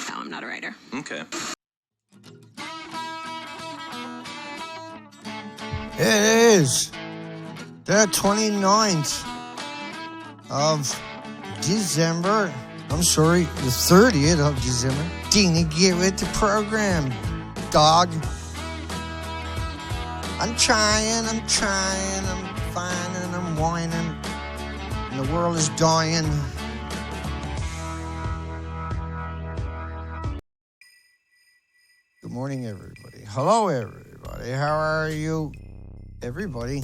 No, I'm not a writer. Okay. It is the 29th of December. I'm sorry, the 30th of December. Dina, get with the program, dog. I'm trying, I'm finding, I'm whining, and the world is dying. Good morning, everybody. Hello, everybody. How are you, everybody?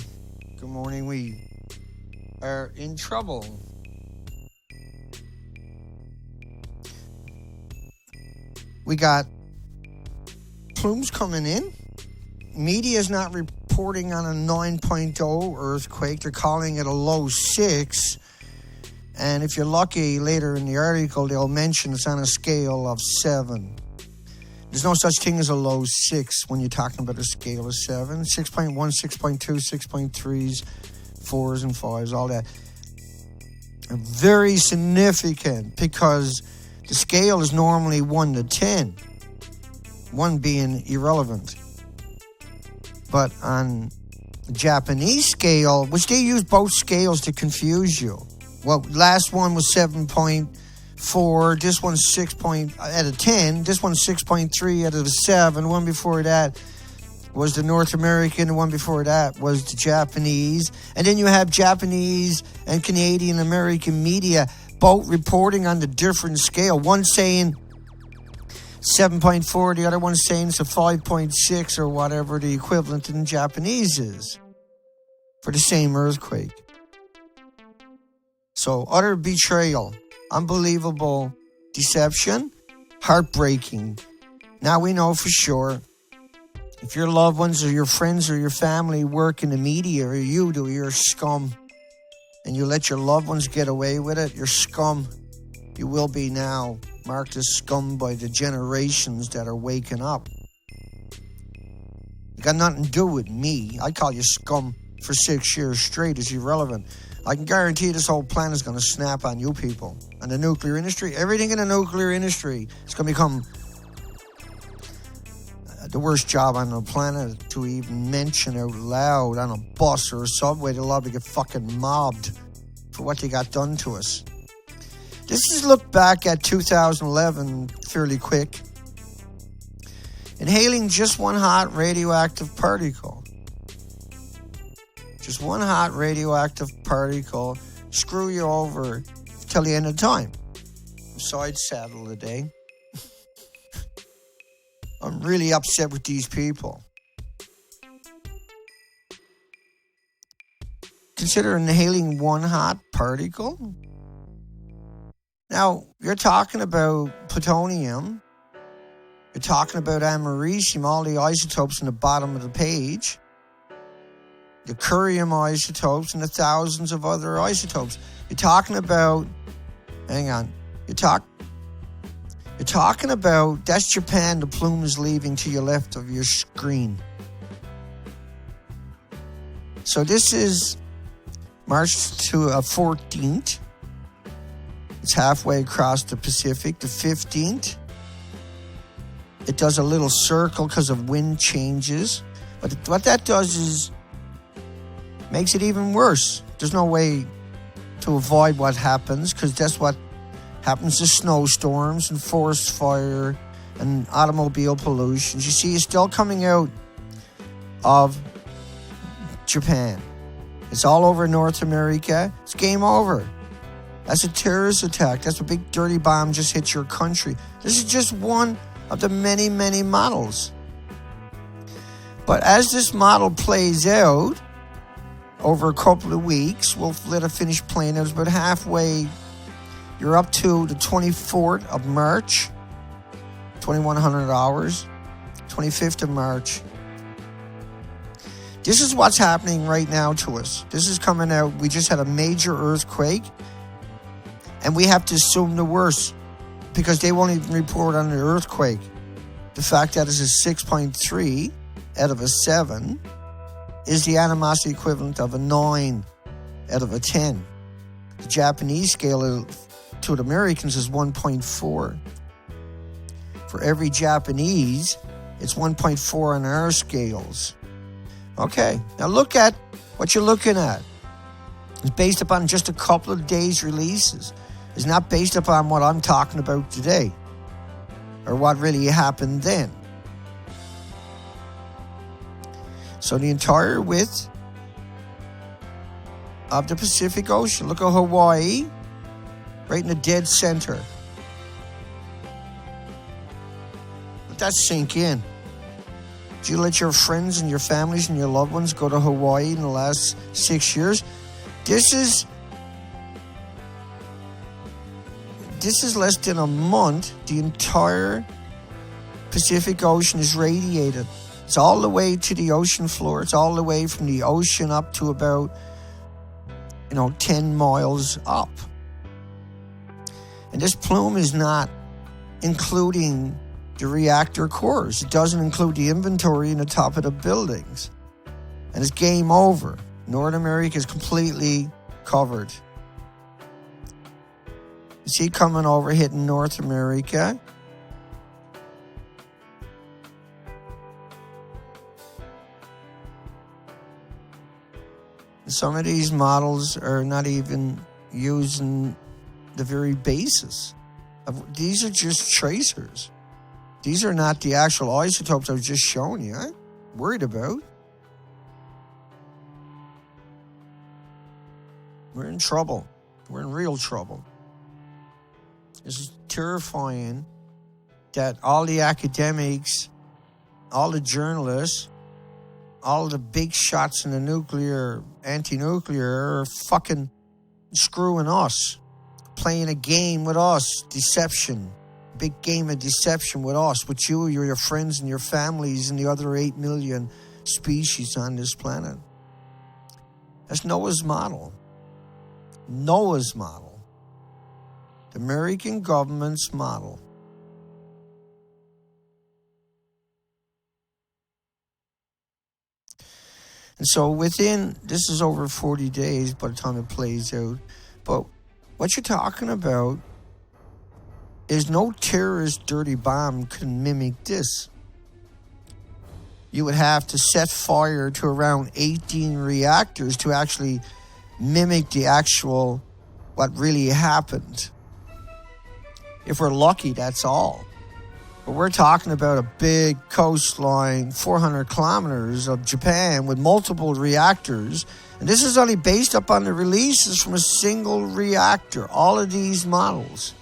Good morning. We are in trouble. We got plumes coming in. Media is not reporting on a 9.0 earthquake. They're calling it a low 6. And if you're lucky, later in the article, they'll mention it's on a scale of 7. There's no such thing as a low 6 when you're talking about a scale of 7. 6.1, 6.2, 6.3s, 4s and 5s, all that. Very significant because the scale is normally 1 to 10. 1 being irrelevant. But on the Japanese scale, which they use both scales to confuse you. Well, last one was 7.4. This one's 6 out of 10. This one's 6.3 out of the 7. The one before that was the North American. The one before that was the Japanese. And then you have Japanese and Canadian American media both reporting on the different scale. One saying 7.4, the other one saying it's a 5.6 or whatever the equivalent in Japanese is for the same earthquake. So, utter betrayal, unbelievable deception, heartbreaking. Now we know for sure if your loved ones or your friends or your family work in the media or you do, you're scum. And you let your loved ones get away with it, you're scum. You will be now marked as scum by the generations that are waking up. You got nothing to do with me. I call you scum for 6 years straight. It's irrelevant. I can guarantee this whole plan is going to snap on you people. And the nuclear industry, everything in the nuclear industry is going to become the worst job on the planet to even mention out loud on a bus or a subway. They'll all get fucking mobbed for what they got done to us. This is look back at 2011 fairly quick. Inhaling just one hot radioactive particle. Just one hot radioactive particle screw you over till the end of time. Side saddle today. I'm really upset with these people. Consider inhaling one hot particle. Now, you're talking about plutonium. You're talking about americium, all the isotopes in the bottom of the page. The curium isotopes and the thousands of other isotopes. You're talking about, hang on, you're talking about, that's Japan, the plume is leaving to your left of your screen. So this is March 14th. It's halfway across the Pacific. The 15th, it does a little circle because of wind changes. But what that does is makes it even worse. There's no way to avoid what happens because that's what happens to snowstorms and forest fire and automobile pollution. You see, it's still coming out of Japan. It's all over North America. It's game over. That's a terrorist attack. That's a big dirty bomb just hit your country. This is just one of the many, many models. But as this model plays out over a couple of weeks, we'll let it finish playing out. It's about halfway. You're up to the 24th of March, 2100 hours, 25th of March. This is what's happening right now to us. This is coming out. We just had a major earthquake. And we have to assume the worst because they won't even report on the earthquake. The fact that it's a 6.3 out of a 7 is the animosity equivalent of a 9 out of a 10. The Japanese scale to the Americans is 1.4. For every Japanese, it's 1.4 on our scales. Okay, now look at what you're looking at. It's based upon just a couple of days' releases. It's not based upon what I'm talking about today or what really happened then. So the entire width of the Pacific Ocean. Look at Hawaii, right in the dead center. Let that sink in. Did you let your friends and your families and your loved ones go to Hawaii in the last 6 years? This is less than a month. The entire Pacific Ocean is radiated. It's all the way to the ocean floor. It's all the way from the ocean up to about 10 miles up. And this plume is not including the reactor cores. It doesn't include the inventory in the top of the buildings. And it's game over. North America is completely covered. You see it coming over, hitting North America. Some of these models are not even using the very basis of, these are just tracers. These are not the actual isotopes I was just showing you. I'm worried about. We're in trouble. We're in real trouble. This is terrifying that all the academics, all the journalists, all the big shots in the nuclear, anti-nuclear are fucking screwing us, playing a game with us, deception, big game of deception with us, with you, your friends and your families and the other 8 million species on this planet. That's Noah's model. Noah's model. The American government's model. And so this is over 40 days by the time it plays out. But what you're talking about is no terrorist dirty bomb can mimic this. You would have to set fire to around 18 reactors to actually mimic the actual, what really happened. If we're lucky, that's all. But we're talking about a big coastline, 400 kilometers of Japan with multiple reactors. And this is only based upon the releases from a single reactor. All of these models.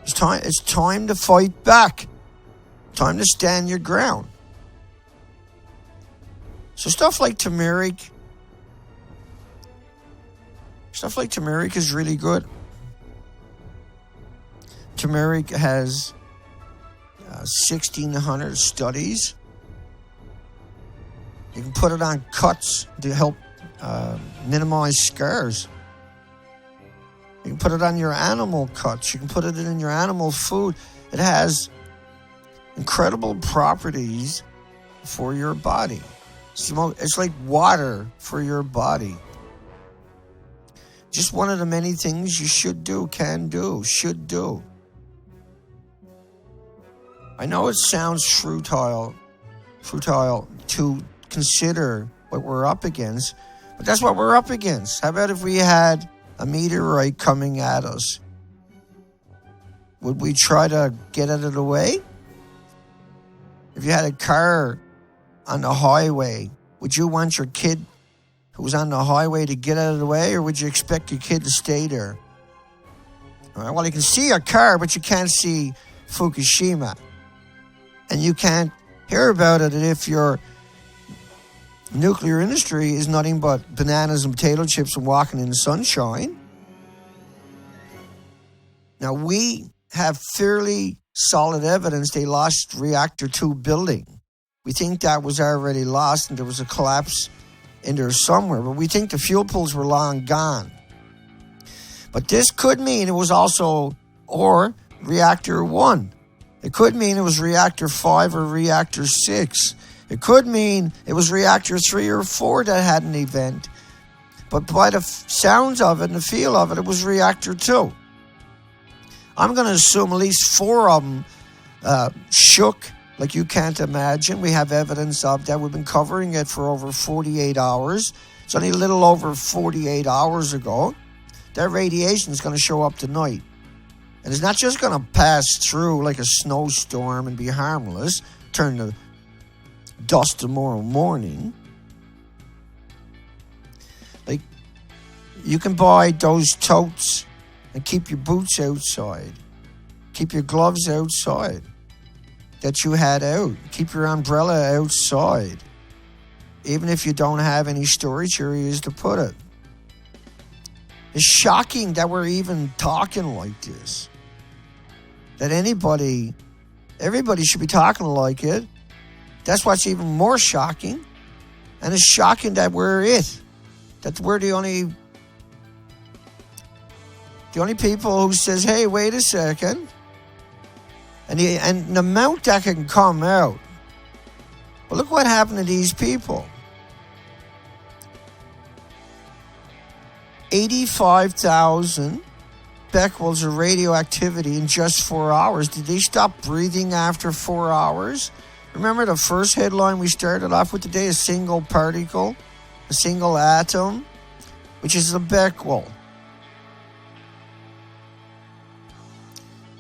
It's time to fight back. Time to stand your ground. So stuff like turmeric is really good. Turmeric has 1,600 studies. You can put it on cuts to help minimize scars. You can put it on your animal cuts. You can put it in your animal food. It has incredible properties for your body. It's like water for your body. Just one of the many things you should do. I know it sounds futile to consider what we're up against, but that's what we're up against. How about if we had a meteorite coming at us? Would we try to get out of the way? If you had a car on the highway, would you want your kid who was on the highway to get out of the way, or would you expect your kid to stay there? All right, well, you can see a car, but you can't see Fukushima. And you can't hear about it if your nuclear industry is nothing but bananas and potato chips and walking in the sunshine. Now, we have fairly solid evidence they lost Reactor 2 building. We think that was already lost and there was a collapse in there somewhere. But we think the fuel pools were long gone. But this could mean it was also, or Reactor 1. It could mean it was Reactor 5 or Reactor 6. It could mean it was Reactor 3 or 4 that had an event. But by the sounds of it and the feel of it, it was Reactor 2. I'm going to assume at least 4 of them shook like you can't imagine. We have evidence of that. We've been covering it for over 48 hours. It's only a little over 48 hours ago. That radiation is going to show up tonight. And it's not just going to pass through like a snowstorm and be harmless, turn to dust tomorrow morning. Like, you can buy those totes and keep your boots outside. Keep your gloves outside that you had out. Keep your umbrella outside. Even if you don't have any storage areas to put it. It's shocking that we're even talking like this. That everybody should be talking like it. That's what's even more shocking. And it's shocking that we're it. That we're the only people who says, hey, wait a second. And the amount that can come out. Well, look what happened to these people. 85,000 becquerels of radioactivity in just 4 hours. Did they stop breathing after 4 hours? Remember the first headline we started off with today? A single particle, a single atom, which is a becquerel.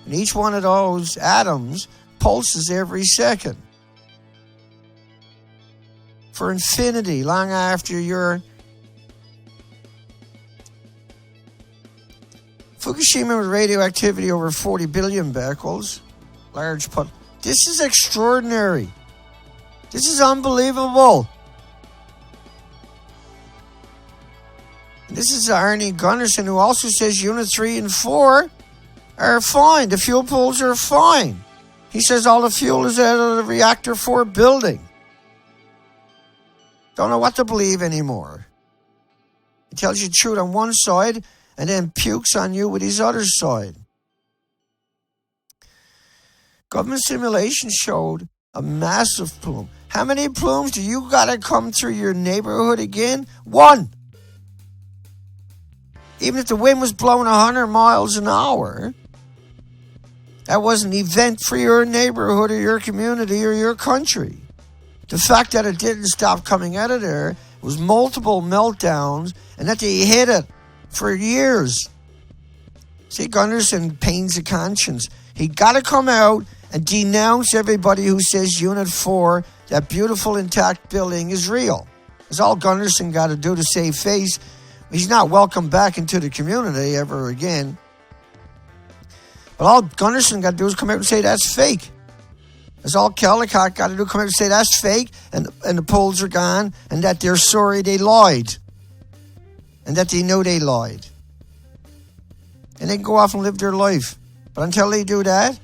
And each one of those atoms pulses every second. For infinity, long after you're... Fukushima with radioactivity over 40 billion becquerels. Large put. This is extraordinary. This is unbelievable. And this is Arnie Gunnarsson, who also says Unit 3 and 4 are fine. The fuel pools are fine. He says all the fuel is out of the reactor 4 building. Don't know what to believe anymore. He tells you the truth on one side and then pukes on you with his other side. Government simulation showed a massive plume. How many plumes do you got to come through your neighborhood again? 1. Even if the wind was blowing 100 miles an hour, that was an event for your neighborhood or your community or your country. The fact that it didn't stop coming out of there was multiple meltdowns and that they hit it for years. See, Gunnarsson pains the conscience. He got to come out and denounce everybody who says Unit 4, that beautiful intact building, is real. That's all Gunnarsson got to do to save face. He's not welcome back into the community ever again. But all Gunnarsson got to do is come out and say that's fake. That's all Kellicott got to do, come out and say that's fake, and the polls are gone, and that they're sorry they lied. And that they know they lied. And they can go off and live their life. But until they do that,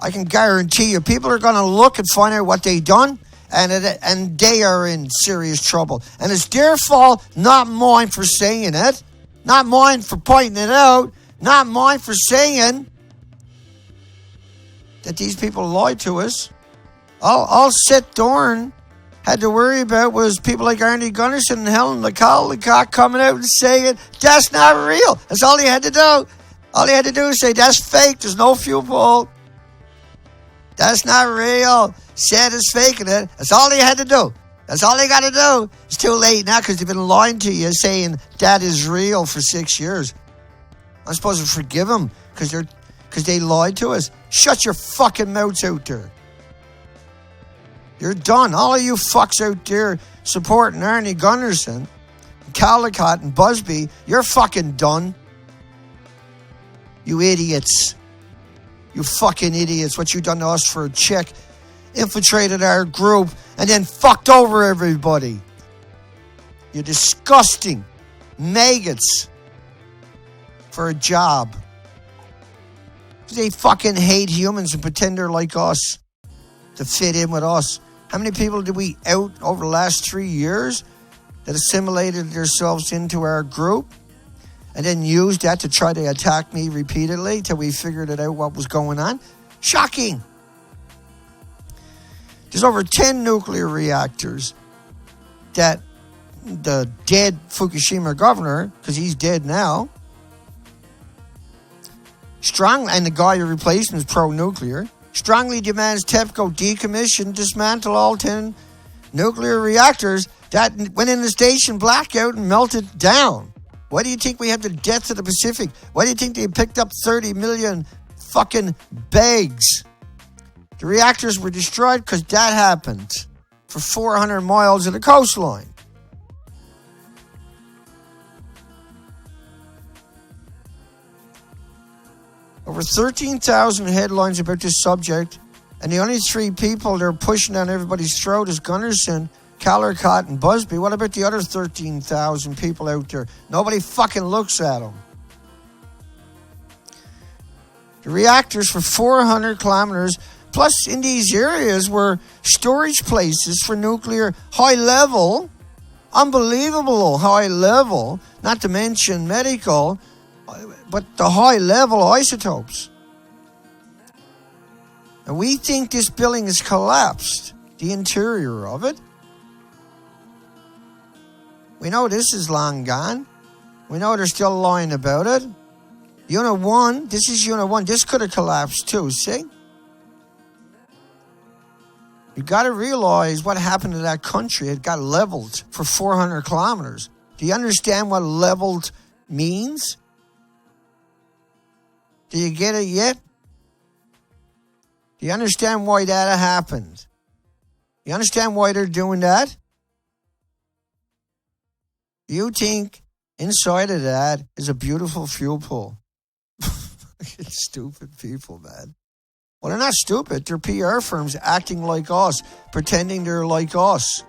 I can guarantee you, people are going to look and find out what they done, and they are in serious trouble. And it's their fault, not mine for saying it, not mine for pointing it out, not mine for saying that these people lied to us. All Seth Dorn had to worry about was people like Arnie Gunnarsson and Helen Lecoq coming out and saying that's not real. That's all he had to do. All he had to do is say that's fake. There's no fuel pool. That's not real. Said it's faking it. That's all he had to do. That's all he got to do. It's too late now because they've been lying to you saying that is real for 6 years. I'm supposed to forgive them because they lied to us. Shut your fucking mouths out there. You're done. All of you fucks out there supporting Arnie Gunnarsson, Callicott and Busby, you're fucking done. You idiots. You fucking idiots. What you done to us for a check. Infiltrated our group and then fucked over everybody. You're disgusting maggots for a job. They fucking hate humans and pretend they're like us to fit in with us. How many people did we out over the last 3 years that assimilated themselves into our group and then used that to try to attack me repeatedly till we figured it out what was going on? Shocking. There's over 10 nuclear reactors that the dead Fukushima governor, because he's dead now, and the guy you're replacing is pro-nuclear, strongly demands TEPCO decommission, dismantle all 10 nuclear reactors that went in the station blackout and melted down. Why do you think we had the deaths of the Pacific? Why do you think they picked up 30 million fucking bags? The reactors were destroyed because that happened for 400 miles of the coastline. Over 13,000 headlines about this subject, and the only 3 people that are pushing down everybody's throat is Gunderson, Callercott, and Busby. What about the other 13,000 people out there? Nobody fucking looks at them. The reactors for 400 kilometers, plus in these areas were storage places for nuclear high level, unbelievable high level, not to mention medical, but the high level isotopes. And we think this building has collapsed, the interior of it. We know this is long gone. We know they're still lying about it. Unit 1, this is Unit 1. This could have collapsed too, see? You got to realize what happened to that country. It got leveled for 400 kilometers. Do you understand what leveled means? Do you get it yet? Do you understand why that happened? You understand why they're doing that? You think inside of that is a beautiful fuel pool. Stupid people, man. Well, they're not stupid. They're PR firms acting like us, pretending they're like us.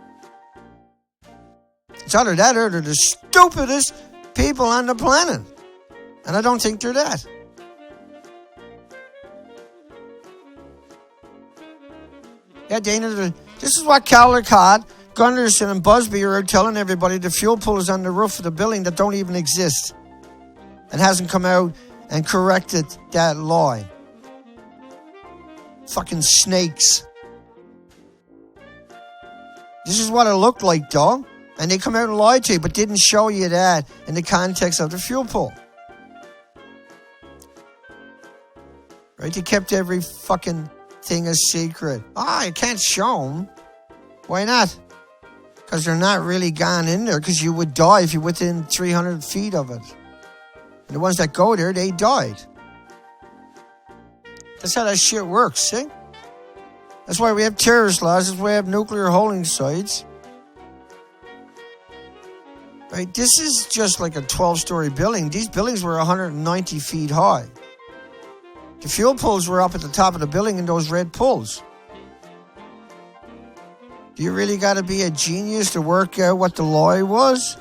It's either that or they're the stupidest people on the planet. And I don't think they're that. Yeah, Dana, this is what Callercott, Gunderson, and Busby are telling everybody. The fuel pool is on the roof of the building that don't even exist and hasn't come out and corrected that lie. Fucking snakes. This is what it looked like, though. And they come out and lied to you, but didn't show you that in the context of the fuel pool. Right? They kept every fucking thing a secret. I can't show them. Why not? Because they're not really gone in there, because you would die if you're within 300 feet of it. And the ones that go there, they died. That's how that shit works, see? That's why we have terrorist laws. That's why we have nuclear holding sites. Right? This is just like a 12-story building. These buildings were 190 feet high. The fuel pools were up at the top of the building in those red pools. Do you really got to be a genius to work out what the lie was?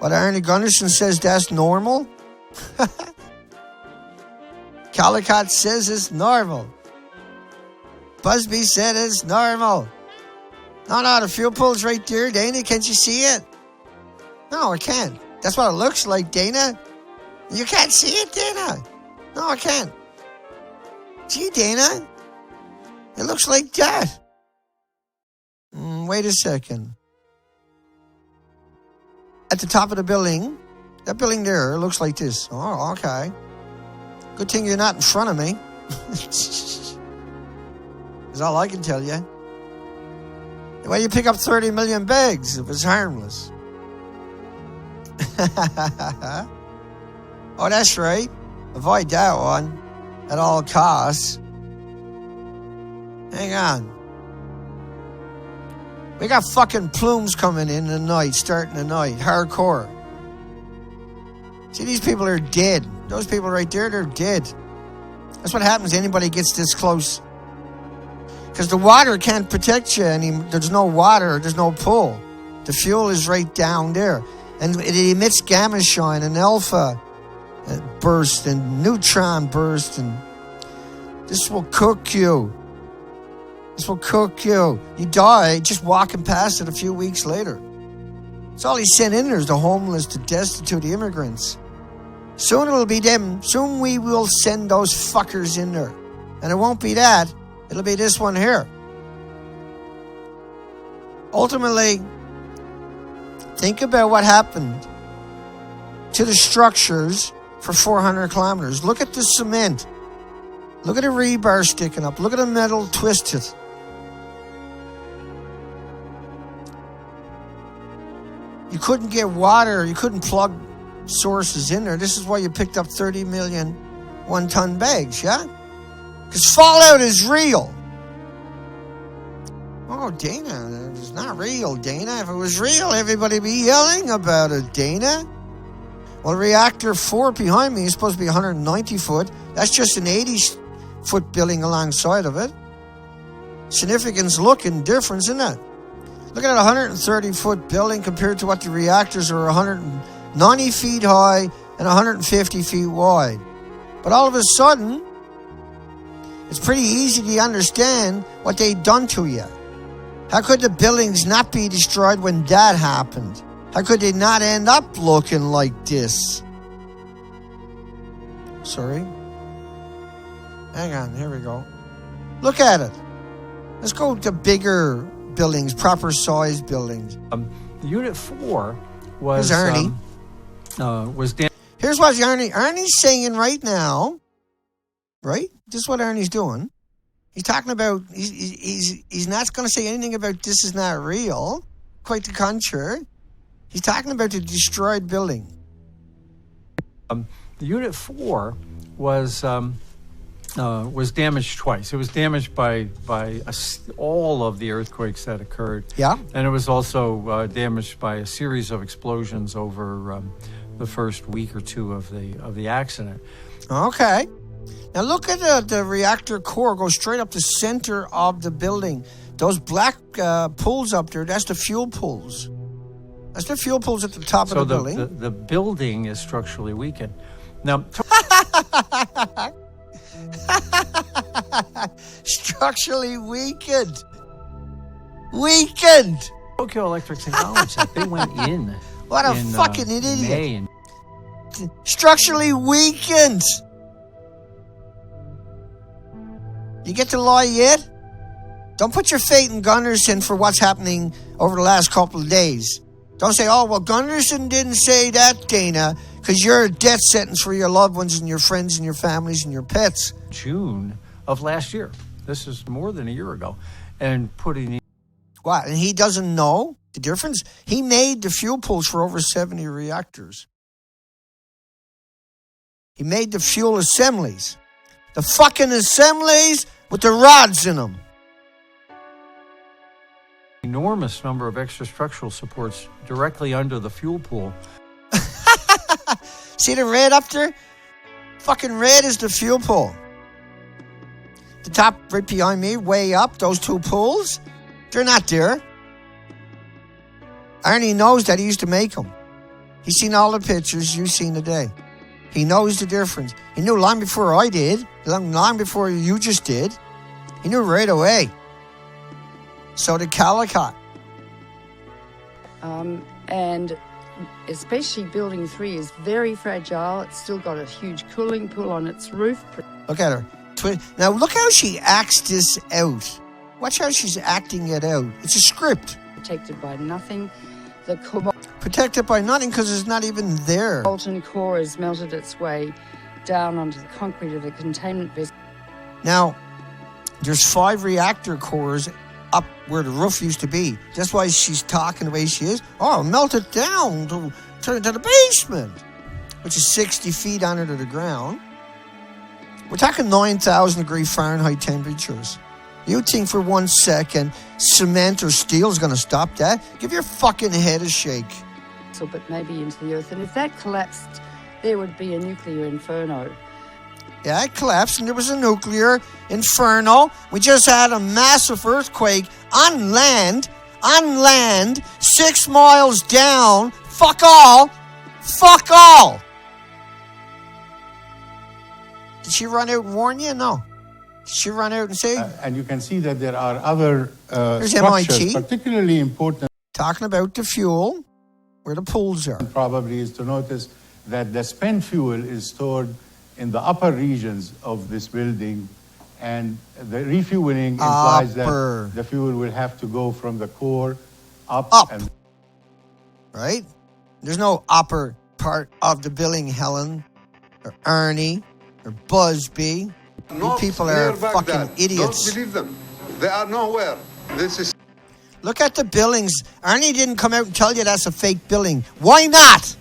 But Arnie Gunderson says that's normal. Callicott says it's normal. Busby said it's normal. No, the fuel pool's right there, Dana. Can't you see it? No, I can't. That's what it looks like, Dana. You can't see it, Dana. No, I can't. Gee, Dana. It looks like that. Wait a second. At the top of the building, that building there looks like this. Oh, okay. Good thing you're not in front of me. That's all I can tell you. Why do you pick up 30 million bags if it's harmless? Oh, that's right. Avoid that one at all costs. Hang on. We got fucking plumes coming in the night, starting the night. Hardcore. See, these people are dead. Those people right there, they're dead. That's what happens when anybody gets this close. Because the water can't protect you. There's no water. There's no pull. The fuel is right down there. And it emits gamma shine and alpha burst and neutron burst. And this will cook you. This will cook you. You die just walking past it a few weeks later. That's all he sent in there is the homeless, the destitute, the immigrants. Soon it'll be them. Soon we will send those fuckers in there. And it won't be that. It'll be this one here. Ultimately, think about what happened to the structures for 400 kilometers. Look at the cement. Look at the rebar sticking up. Look at the metal twisted. You couldn't get water. You couldn't plug sources in there. This is why you picked up 30 million one-ton bags, yeah? Because fallout is real. Oh, Dana, it's not real, Dana. If it was real, everybody would be yelling about it, Dana. Well, reactor 4 behind me is supposed to be 190 foot. That's just an 80-foot building alongside of it. Significance looking difference, isn't it? Look at a 130-foot building compared to what the reactors are 190 feet high and 150 feet wide. But all of a sudden, it's pretty easy to understand what they've done to you. How could the buildings not be destroyed when that happened? How could they not end up looking like this? Sorry. Hang on, here we go. Look at it. Let's go to bigger buildings, proper size buildings. Unit 4 was... Here's Ernie. Here's what Ernie's saying right now. Right? This is what Ernie's doing. He's talking about... He's not going to say anything about this is not real. Quite the contrary. He's talking about the destroyed building. The Unit 4 was damaged twice. It was damaged by all of the earthquakes that occurred. Yeah. And it was also damaged by a series of explosions over the first week or two of the accident. Okay. Now look at the reactor core. Go straight up the center of the building. Those black pools up there, that's the fuel pools. That's the fuel pools at the top of the building. So the building is structurally weakened. Now... Structurally weakened. Weakened. Tokyo Electric's acknowledged that they went in. What a fucking idiot. May. Structurally weakened. You get to lie yet? Don't put your faith in Gunnarsson for what's happening over the last couple of days. Don't say, oh, well, Gunnarsson didn't say that, Dana, because you're a death sentence for your loved ones and your friends and your families and your pets. June of last year. This is more than a year ago. And putting... What? And he doesn't know the difference? He made the fuel pools for over 70 reactors. He made the fuel assemblies. The fucking assemblies with the rods in them. Enormous number of extra structural supports directly under the fuel pool. See the red up there? Fucking red is the fuel pool. The top right behind me, way up, those two pools, they're not there. Arnie knows that. He used to make them. He's seen all the pictures you've seen today. He knows the difference. He knew long before I did, long before you just did. He knew right away. So did Calicut. And especially building 3 is very fragile. It's still got a huge cooling pool on its roof. Look at her. Now look how she acts this out. Watch how she's acting it out. It's a script. Protected by nothing. The Protected by nothing because it's not even there. molten core has melted its way down onto the concrete of the containment vessel. Now, there's 5 reactor cores up where the roof used to be. That's why she's talking the way she is. Oh, melt it down to the basement, which is 60 feet under the ground. We're talking 9,000 degree Fahrenheit temperatures. You think for 1 second cement or steel is going to stop that? Give your fucking head a shake. But maybe into the earth. And if that collapsed, there would be a nuclear inferno. Yeah, it collapsed and there was a nuclear inferno. We just had a massive earthquake on land, 6 miles down. Fuck all. Did she run out and warn you? No. Did she run out and say? And you can see that there are other Here's structures, MIT. particularly important. Talking about the fuel, where the pools are. Probably is to notice that the spent fuel is stored in the upper regions of this building, and the refueling implies that the fuel will have to go from the core up. And right? There's no upper part of the building, Helen. or Ernie or Busby. You people are fucking idiots. Don't believe them. They are nowhere. This is... Look at the billings. Ernie didn't come out and tell you that's a fake billing. Why not?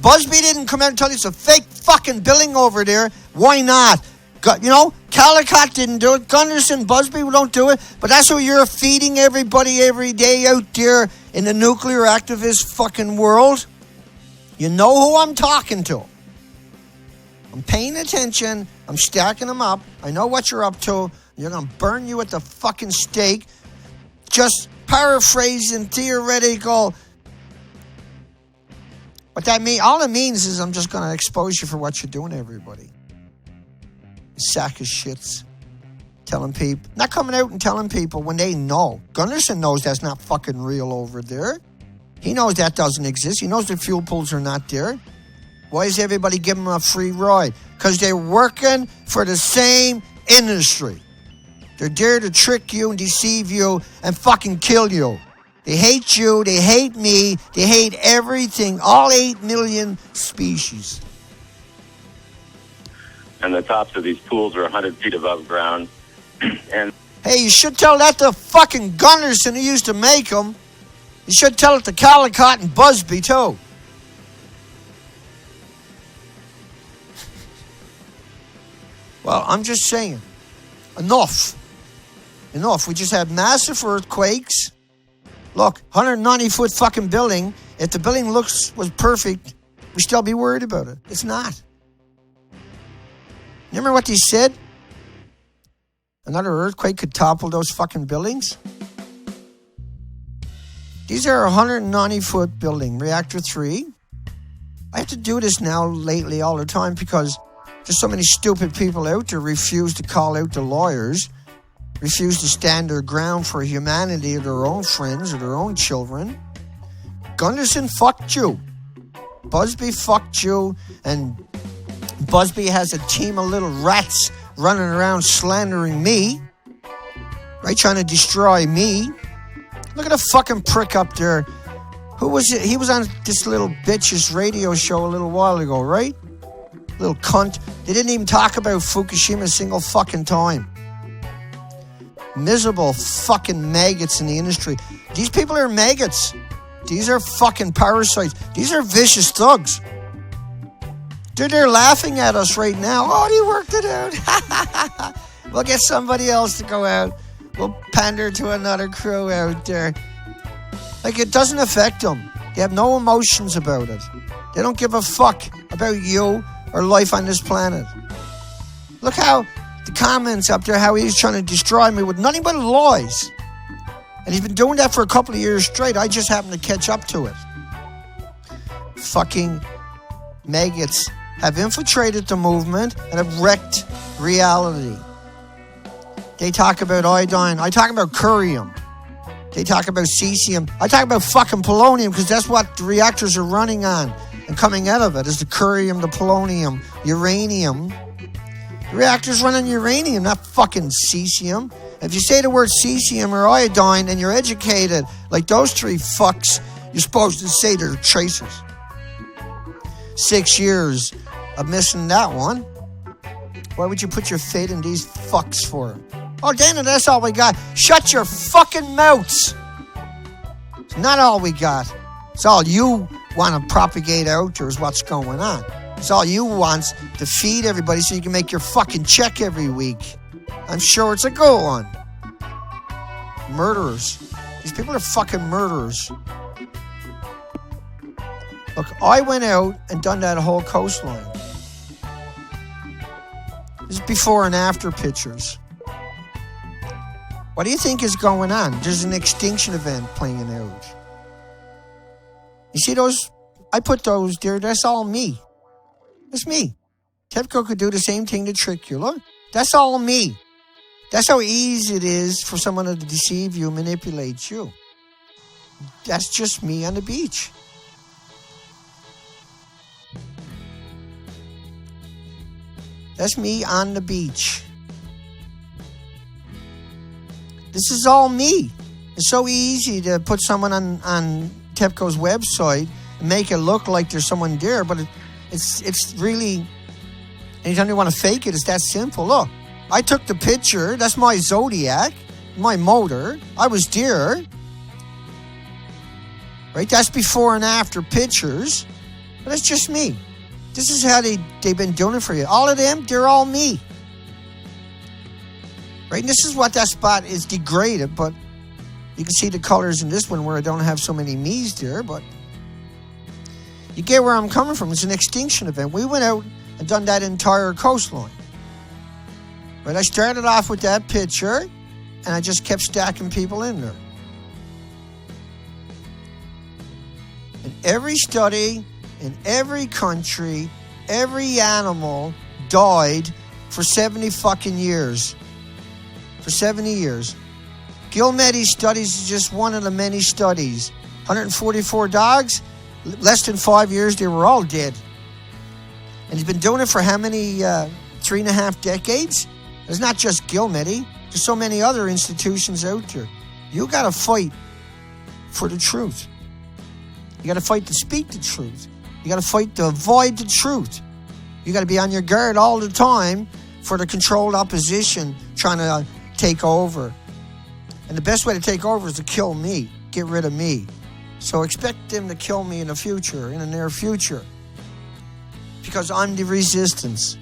Busby didn't come out and tell you it's a fake fucking billing over there. Why not? Calicut didn't do it. Gunderson, Busby don't do it. But that's what you're feeding everybody every day out there in the nuclear activist fucking world. You know who I'm talking to. I'm paying attention. I'm stacking them up. I know what you're up to. You're going to burn you at the fucking stake. Just paraphrasing theoretical. What that means, all it means is I'm just going to expose you for what you're doing to everybody. Sack of shits. Telling people, not coming out and telling people when they know. Gunderson knows that's not fucking real over there. He knows that doesn't exist. He knows the fuel pools are not there. Why is everybody giving them a free ride? Because they're working for the same industry. They're there to trick you and deceive you and fucking kill you. They hate you. They hate me. They hate everything. All 8 million species. And the tops of these pools are 100 feet above ground. And hey, you should tell that to fucking Gunderson who used to make them. You should tell it to Calicut and Busby, too. Well, I'm just saying. Enough. We just had massive earthquakes. Look, 190-foot fucking building. If the building was perfect, we'd still be worried about it. It's not. Remember what he said? Another earthquake could topple those fucking buildings? These are 190-foot building, reactor 3. I have to do this now lately all the time because there's so many stupid people out there refuse to call out the lawyers, refuse to stand their ground for humanity or their own friends or their own children. Gunderson fucked you. Busby fucked you, and Busby has a team of little rats running around slandering me, right, trying to destroy me. Look at the fucking prick up there. Who was it? He was on this little bitch's radio show a little while ago, right? Little cunt. They didn't even talk about Fukushima a single fucking time. Miserable fucking maggots in the industry. These people are maggots. These are fucking parasites. These are vicious thugs. They're laughing at us right now. Oh, he worked it out. We'll get somebody else to go out. We'll pander to another crew out there. Like, it doesn't affect them. They have no emotions about it. They don't give a fuck about you or life on this planet. Look how the comments up there, how he's trying to destroy me with nothing but lies. And he's been doing that for a couple of years straight. I just happened to catch up to it. Fucking maggots have infiltrated the movement and have wrecked reality. They talk about iodine. I talk about curium. They talk about cesium. I talk about fucking polonium because that's what the reactors are running on. And coming out of it is the curium, the polonium, uranium. The reactors run on uranium, not fucking cesium. If you say the word cesium or iodine and you're educated, like those three fucks, you're supposed to say they're tracers. 6 years of missing that one. Why would you put your faith in these fucks for? Oh, Dana, that's all we got. Shut your fucking mouths. It's not all we got. It's all you want to propagate out there is what's going on. It's all you want to feed everybody so you can make your fucking check every week. I'm sure it's a good one. Murderers. These people are fucking murderers. Look, I went out and done that whole coastline. This is before and after pictures. What do you think is going on? There's an extinction event playing out. You see those? I put those there. That's all me. That's me. TEPCO could do the same thing to trick you. Look, that's all me. That's how easy it is for someone to deceive you, manipulate you. That's just me on the beach. That's me on the beach. This is all me. It's so easy to put someone on TEPCO's website and make it look like there's someone there, but it's really Anytime you want to fake it, it's that simple. Look, I took the picture. That's my Zodiac, my motor. I was there. Right? That's before and after pictures. But it's just me. This is how they've been doing it for you. All of them, they're all me. Right? And this is what that spot is degraded, but you can see the colors in this one where I don't have so many me's there, but you get where I'm coming from. It's an extinction event. We went out and done that entire coastline. Right? I started off with that picture, and I just kept stacking people in there. In every study, in every country, every animal died for 70 fucking years. For 70 years. Gilmedi's studies is just one of the many studies. 144 dogs, less than 5 years, they were all dead. And he's been doing it for how many, 3.5 decades? It's not just Gilmedi. There's so many other institutions out there. You got to fight for the truth. You got to fight to speak the truth. You got to fight to avoid the truth. You got to be on your guard all the time for the controlled opposition trying to take over. And the best way to take over is to kill me, get rid of me. So expect them to kill me in the future, in the near future. Because I'm the resistance.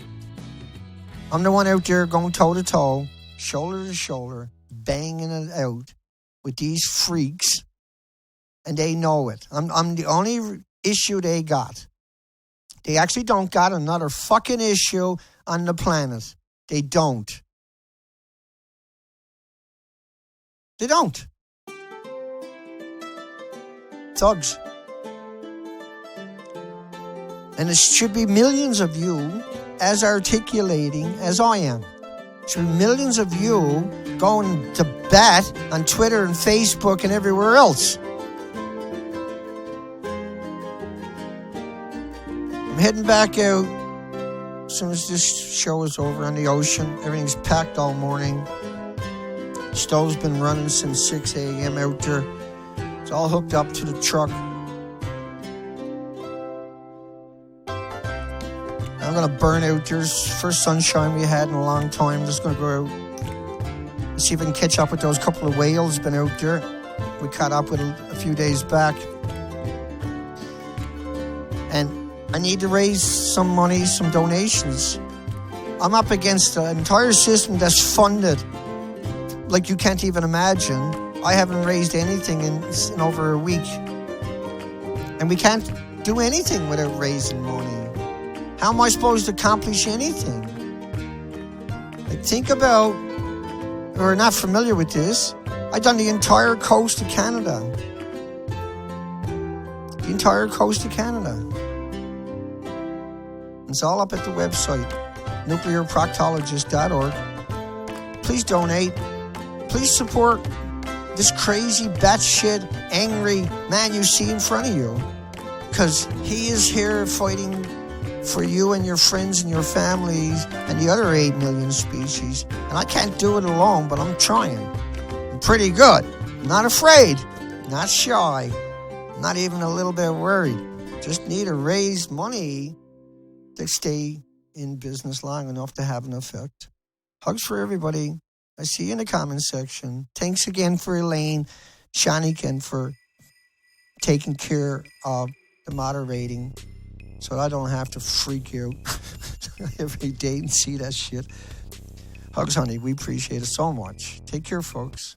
I'm the one out there going toe to toe, shoulder to shoulder, banging it out with these freaks. And they know it. I'm the only issue they got. They actually don't got another fucking issue on the planet. They don't. They don't. Thugs. And there should be millions of you as articulating as I am. There should be millions of you going to bat on Twitter and Facebook and everywhere else. I'm heading back out as soon as this show is over on the ocean. Everything's packed all morning. Stove's been running since 6 a.m. out there. It's all hooked up to the truck. I'm going to burn out. There's first sunshine we had in a long time. Just going to go out. See if I can catch up with those couple of whales been out there. We caught up with a few days back. And I need to raise some money, some donations. I'm up against an entire system that's funded like you can't even imagine. I haven't raised anything in over a week. And we can't do anything without raising money. How am I supposed to accomplish anything? Like, think about, we're not familiar with this. I've done the entire coast of Canada. The entire coast of Canada. It's all up at the website, nuclearproctologist.org. Please donate. Please support this crazy, batshit, angry man you see in front of you. Because he is here fighting for you and your friends and your families and the other 8 million species. And I can't do it alone, but I'm trying. I'm pretty good. I'm not afraid. Not shy. Not even a little bit worried. Just need to raise money to stay in business long enough to have an effect. Hugs for everybody. I see you in the comment section. Thanks again for Elaine, Shanikin, for taking care of the moderating so I don't have to freak you every day and see that shit. Hugs, honey. We appreciate it so much. Take care, folks.